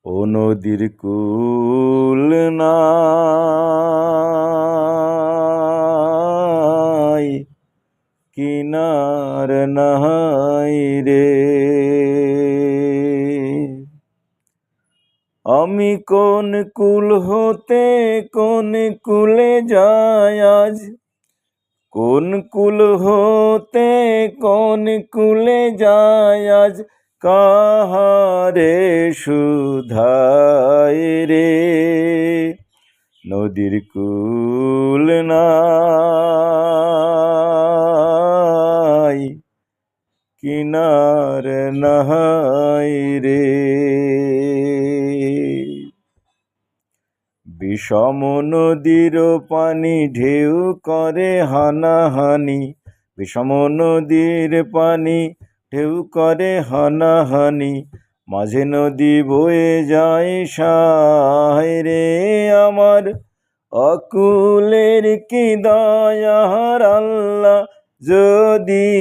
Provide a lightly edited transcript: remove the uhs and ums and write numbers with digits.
ও নদীর কূল নাই, কিনার নাই রে। আমি কোন কুল হতে কোন কুলে যাই আজ, কোন কুল হতে কোন কুলে যাই আজ, কাহারে শুধাই রে। নদীর কূল নাই, কিনার নাই রে। বিষম নদীর পানি ঢেউ করে হানাহানি, বিষম নদীর পানি ঢেউ করে হানাহানি, মাঝে নদী বয়ে যায় সায় রে। আমার অকুলের কি দয়ার আল্লাহ যদি